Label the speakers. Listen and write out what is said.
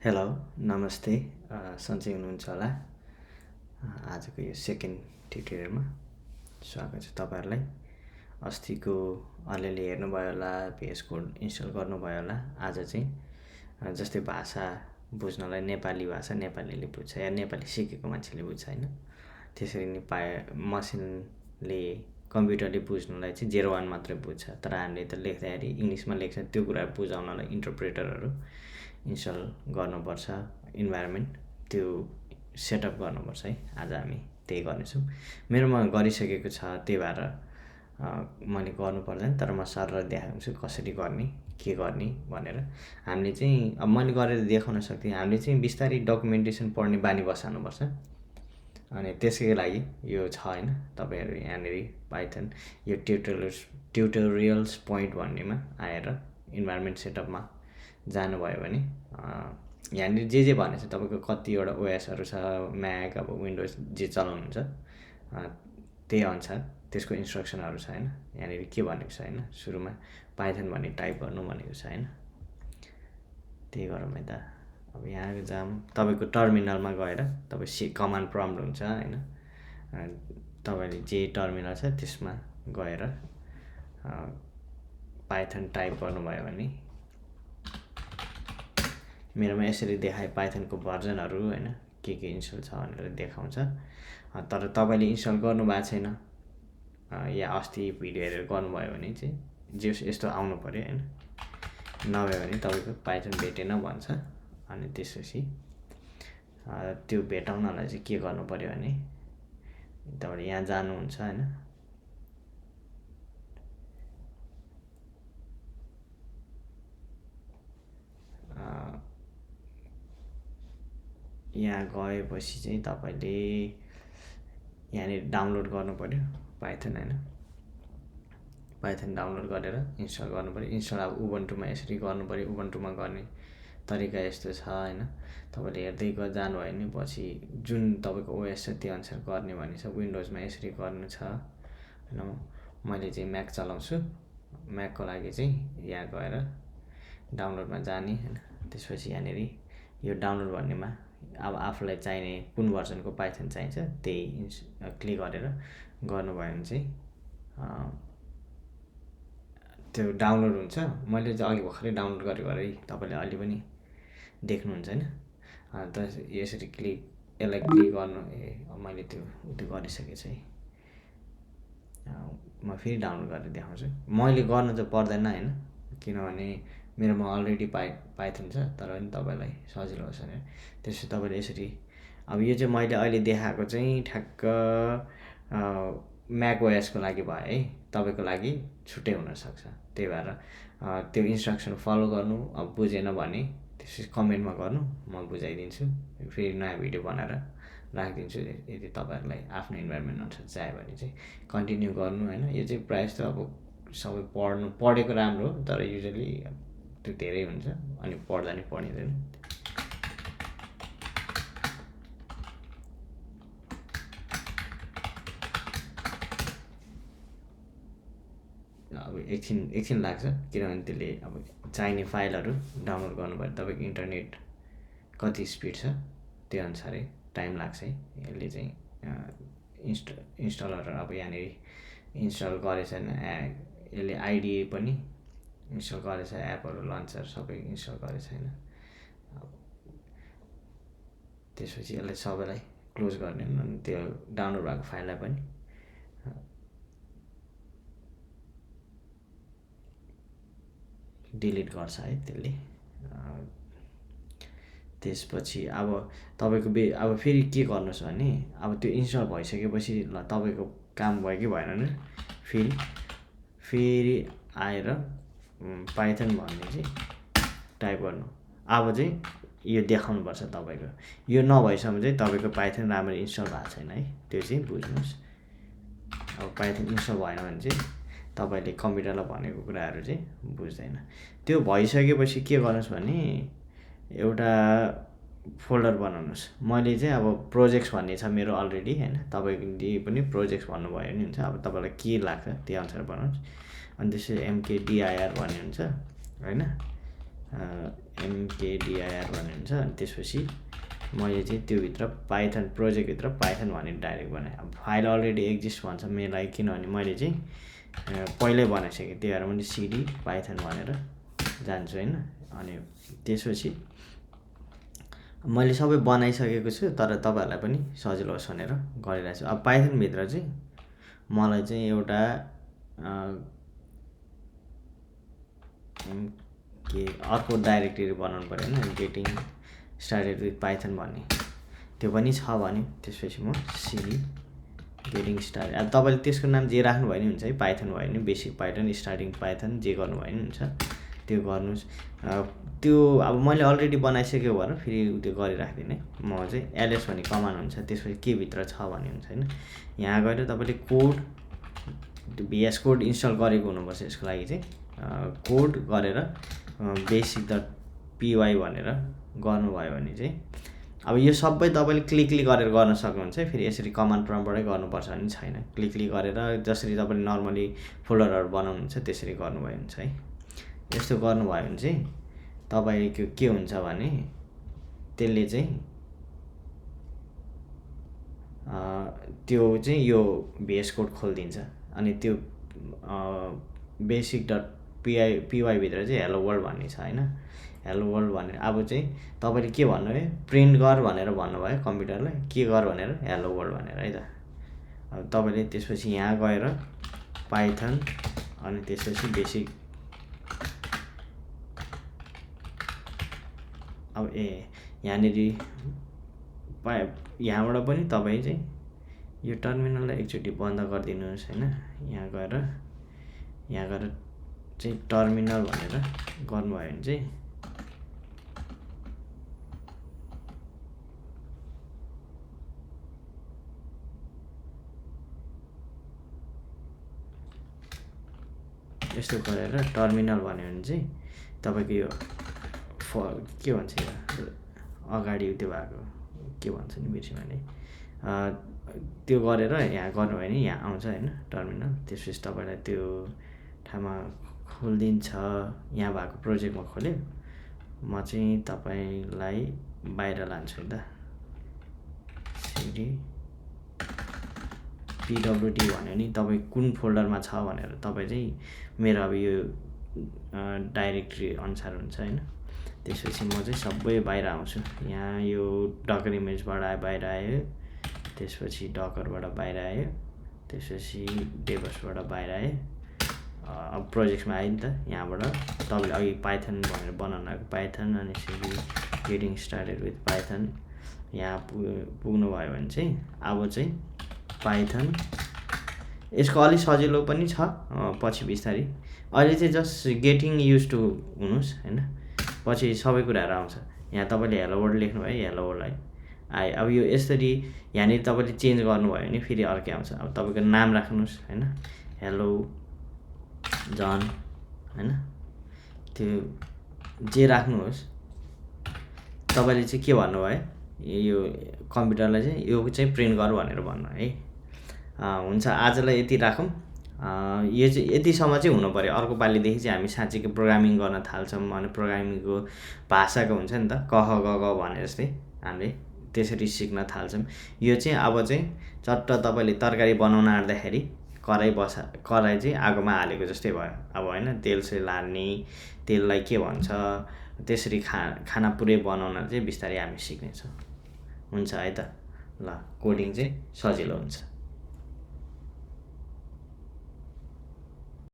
Speaker 1: Hello, नमस्ते। सन्चै हुनुहुन्छ होला? आजको यो सेकेन्ड ट्युटोरियलमा स्वागत छ तपाईँहरूलाई। अस्तिको अलिअलि हेर्नुभयो होला, VS कोड इन्स्टल गर्नुभयो होला। आज चाहिँ जस्तै भाषा बुझ्नलाई नेपाली भाषा नेपालीले बुझ्छ या नेपाली सिकेको मान्छेले बुझ्छ होइन, त्यसरी नै मसिनले कम्प्युटरले बुझ्नलाई चाहिँ 01 मात्रै बुझ्छ। तर हामीले त लेख्दाखेरि इङ्ग्लिसमा लेख्छ, त्यो कुरा बुझाउनलाई इन्टरप्रेटरहरू इन्स्टल गर्नुपर्छ, इन्भाइरोमेन्ट त्यो सेटअप गर्नुपर्छ है। आज हामी त्यही गर्नेछौँ। मेरोमा गरिसकेको छ, त्यही भएर मैले गर्नु पर्दैन, तर म सरलाई देखाउँछु कसरी गर्ने, के गर्ने भनेर। हामीले चाहिँ अब मैले गरेर देखाउन सक्दिनँ, हामीले चाहिँ बिस्तारै डकुमेन्टेसन पढ्ने बानी बसाल्नुपर्छ। अनि त्यसैको लागि यो छ होइन, तपाईँहरू यहाँनिर पाइथन यो ट्युटोरियल्स पोइन्ट भन्नेमा आएर इन्भाइरोमेन्ट सेटअपमा जानुभयो भने यहाँनिर जे भनेको छ तपाईँको कतिवटा ओएसहरू छ, म्याक अब विन्डोज जे चलाउनुहुन्छ त्यही अनुसार त्यसको इन्स्ट्रक्सनहरू छ होइन। यहाँनिर के भनेको छ होइन, सुरुमा पाइथन भन्ने टाइप गर्नु भनेको छ होइन। त्यही गरौँ है त। अब यहाँ जाम तपाईँको टर्मिनलमा गएर तपाईँ कमान्ड प्रम्प्ट हुन्छ होइन, तपाईँले जे टर्मिनल छ त्यसमा गएर पाइथन टाइप गर्नुभयो भने मेरोमा यसरी देखाए पाइथनको भर्जनहरू होइन, के इन्स्टल छ भनेर देखाउँछ। तर तपाईँले इन्स्टल गर्नुभएको छैन या अस्ति भिडियो हेरेर गर्नुभयो भने चाहिँ जे यस्तो आउनु पऱ्यो होइन, नभए भने तपाईँको पाइथन भेटेन भन्छ। अनि त्यसपछि त्यो भेटाउनलाई चाहिँ के गर्नु पऱ्यो भने तपाईँले यहाँ जानुहुन्छ होइन, यहाँ गएपछि चाहिँ तपाईँले यहाँनिर डाउनलोड गर्नु पऱ्यो पाइथन होइन। पाइथन डाउनलोड गरेर इन्स्टल गर्नु पऱ्यो। इन्स्टल अब उबन्टुमा यसरी गर्नु पऱ्यो। उबन्टुमा गर्ने तरिका यस्तो छ होइन, तपाईँले हेर्दै जानुभयो भने पछि जुन तपाईँको ओएस छ त्यो अनुसार गर्ने भन्ने छ। विन्डोजमा यसरी गर्नु छ होइन। मैले चाहिँ म्याक चलाउँछु, म्याकको लागि चाहिँ यहाँ गएर डाउनलोडमा जाने होइन। त्यसपछि यहाँनिर यो डाउनलोड भन्नेमा अब आफूलाई चाहिने कुन भर्जनको पाइथन चाहिन्छ त्यही क्लिक गरेर गर्नुभयो भने चाहिँ त्यो डाउनलोड हुन्छ। मैले चाहिँ अघि भर्खरै डाउनलोड गरेको भएर तपाईँले अलि पनि देख्नुहुन्छ होइन। अन्त यसरी यसलाई क्लिक गर्नु, मैले त्यो गरिसकेको छु है। म फेरि डाउनलोड गरेर देखाउँछु। मैले गर्नु चाहिँ पर्दैन होइन, किनभने मेरोमा अलरेडी पाइथन छ, तर पनि तपाईँलाई सजिलो होस् भनेर। त्यसपछि तपाईँले यसरी अब यो चाहिँ मैले अहिले देखाएको चाहिँ ठ्याक्क म्याक ओएसको लागि भयो है, तपाईँको लागि छुट्टै हुनसक्छ। त्यही भएर त्यो इन्स्ट्रक्सन फलो गर्नु। अब बुझेन भने त्यसपछि कमेन्टमा गर्नु, म बुझाइदिन्छु। फेरि नयाँ भिडियो बनाएर राखिदिन्छु। यदि तपाईँहरूलाई आफ्नो इन्भाइरोमेन्ट अनुसार चाहियो भने चाहिँ कन्टिन्यू गर्नु होइन। यो चाहिँ प्रायः जस्तो अब सबै पढेको राम्रो, तर युजली त्यो धेरै हुन्छ अनि पढ्दा नि पढिँदैन। अब एकछिन लाग्छ, किनभने त्यसले अब चाहिने फाइलहरू डाउनलोड गर्नुपर्यो। तपाईँको इन्टरनेट कति स्पिड छ त्यो अनुसारै टाइम लाग्छ है। यसले चाहिँ इन्स्टलर अब यहाँनिर इन्स्टल गरेछ यसले आइडिए पनि इन्स्टल गरेछ, एपहरू लन्चर सबै इन्स्टल गरेछ होइन। त्यसपछि यसलाई सबैलाई क्लोज गर्ने, अनि त्यो डाउनलोड भएको फाइललाई पनि डिलिट गर्छ है त्यसले। त्यसपछि अब तपाईँको अब फेरि के गर्नुहोस् भने अब त्यो इन्स्टल भइसकेपछि ल तपाईँको काम भयो कि भएन भने फेरि आएर पाइथन भन्ने चाहिँ टाइप गर्नु। अब चाहिँ यो देखाउनुपर्छ तपाईँको। यो नभएसम्म चाहिँ तपाईँको पाइथन राम्ररी इन्स्टल भएको छैन है, त्यो चाहिँ बुझ्नुहोस्। अब पाइथन इन्स्टल भएन भने चाहिँ तपाईँले कम्प्युटरलाई भनेको कुराहरू चाहिँ बुझ्दैन। त्यो भइसकेपछि के गर्नुहोस् भने एउटा फोल्डर बनाउनुहोस्। मैले चाहिँ अब प्रोजेक्ट्स भन्ने छ मेरो अलरेडी होइन, तपाईँले पनि प्रोजेक्ट्स भन्नुभयो नि हुन्छ। अब तपाईँलाई के लाग्छ त्यही अनुसार बनाउनुहोस्। अनि त्यसपछि MKDIR भन्ने हुन्छ होइन। mkdir भन्ने हुन्छ। अनि त्यसपछि मैले चाहिँ त्योभित्र पाइथन प्रोजेक्टभित्र पाइथन भनेर डाइरेक्ट बनाएँ। अब फाइल अलरेडी एक्जिस्ट भन्छ मेलाई, किनभने मैले चाहिँ पहिल्यै बनाइसकेँ, त्यही भएर मैले सिडी पाइथन भनेर जान्छु होइन। अनि त्यसपछि मैले सबै बनाइसकेको छु, तर तपाईँहरूलाई पनि सजिलो होस् भनेर गरिरहेको छु। अब पाइथनभित्र चाहिँ मलाई चाहिँ एउटा के अर्को डाइरेक्टरी बनाउनु पऱ्यो होइन, गेटिङ स्टार्टेड विथ पाइथन भन्ने त्यो पनि छ भने त्यसपछि म सिडी गेटिङ स्टार्ट। अब तपाईँले त्यसको नाम जे राख्नु भयो नि हुन्छ है, पाइथन भयो भने बेसिक पाइथन, स्टार्टिङ पाइथन, जे गर्नु भयो नि हुन्छ त्यो गर्नुहोस्। त्यो अब मैले अलरेडी बनाइसक्यो भनेर फेरि त्यो गरिराख्दिनँ। म चाहिँ एलएस भन्ने कमान्ड हुन्छ, त्यसपछि के भित्र छ भन्ने हुन्छ होइन। यहाँ गएर तपाईँले कोड VS कोड इन्स्टल गरेको हुनुपर्छ। यसको लागि चाहिँ कोड गरेर basic.py भनेर गर्नुभयो भने चाहिँ अब यो सबै तपाईँले क्लिक गरेर गर्न सक्नुहुन्छ। फेरि यसरी कमान्ड प्रम्प्टबाटै गर्नुपर्छ भने छैन, क्लिक गरेर जसरी तपाईँले नर्मली फोल्डरहरू बनाउनुहुन्छ त्यसरी गर्नुभयो हुन्छ है। यस्तो गर्नुभयो भने चाहिँ तपाईँको के हुन्छ भने त्यसले चाहिँ त्यो चाहिँ यो VS कोड खोलिदिन्छ। अनि त्यो basic.py भित्र चाहिँ हेलो वर्ल्ड भन्ने छ होइन। हेलो वर्ल्ड भनेर अब चाहिँ तपाईँले के भन्नुभयो, प्रिन्ट गर भनेर भन्नुभयो कम्प्युटरलाई, के गर भनेर हेलो वर्ल्ड भनेर है त। अब तपाईँले त्यसपछि यहाँ गएर पाइथन अनि त्यसपछि बेसिक अब यहाँनिर यहाँबाट पनि तपाईँ चाहिँ यो टर्मिनललाई एकचोटि बन्द गरिदिनुहोस् होइन। यहाँ गएर चाहिँ टर्मिनल भनेर गर्नुभयो भने चाहिँ यस्तो गरेर टर्मिनल भन्यो भने चाहिँ तपाईँको यो के भन्छ यो अगाडि त्यो भएको के भन्छ नि बिर्सेँ मैले, त्यो गरेर यहाँ गर्नुभयो भने यहाँ आउँछ होइन टर्मिनल। त्यसपछि तपाईँलाई त्यो ठाउँमा खोलिदिन्छ। यहाँ भएको प्रोजेक्टमा खोल्यो। म चाहिँ तपाईँलाई बाहिर लान्छु है त। सिडी PWD भन्यो नि तपाईँ कुन फोल्डरमा छ भनेर तपाईँ चाहिँ मेरो अब यो डाइरेक्टरी अनुसार हुन्छ होइन। त्यसपछि म चाहिँ सबै बाहिर आउँछु। यहाँ यो डकर इमेजबाट बाहिर आयो, त्यसपछि डकरबाट बाहिर आयो, त्यसपछि डेभसबाट बाहिर आयो। अब प्रोजेक्ट्समा आयो नि त। यहाँबाट तपाईँले अघि पाइथन भनेर बनाउनु पाइथन अनि CD getting started with Python यहाँ पुग्नुभयो भने चाहिँ अब चाहिँ पाइथन यसको अलिक सजिलो पनि छ पछि बिस्तारै। अहिले चाहिँ जस्ट गेटिङ युज टु हुनुहोस् होइन, पछि सबै कुराहरू आउँछ। यहाँ तपाईँले हेलो वर्ल्ड लेख्नुभयो, हेलो वर्ल्ड है आयो। अब यो यसरी यहाँनिर तपाईँले चेन्ज गर्नुभयो भने फेरि अर्कै आउँछ। अब तपाईँको नाम राख्नुहोस् होइन, हेलो जन होइन, त्यो जे राख्नुहोस्। तपाईँले चाहिँ के भन्नुभयो, यो कम्प्युटरलाई चाहिँ यो चाहिँ प्रिन्ट गर भनेर भन्नु है। हुन्छ आजलाई यति राखौँ। यो चाहिँ यतिसम्म चाहिँ हुनु पऱ्यो। अर्को पालिदेखि चाहिँ हामी साँच्चीको प्रोग्रामिङ गर्न थाल्छौँ। अनि प्रोग्रामिङको भाषाको हुन्छ नि त, क ख ग घ भने जस्तै हामीले त्यसरी सिक्न थाल्छौँ। यो चाहिँ अब चाहिँ चट्ट तपाईँले तरकारी बनाउन आँट्दाखेरि कराई चाहिँ आगोमा हालेको जस्तै भयो अब होइन। तेल सेल हाल्ने, तेललाई के भन्छ त्यसरी खाना पुरै बनाउन चाहिँ बिस्तारै हामी सिक्नेछौँ। हुन्छ है त। ल कोडिङ चाहिँ सजिलो हुन्छ।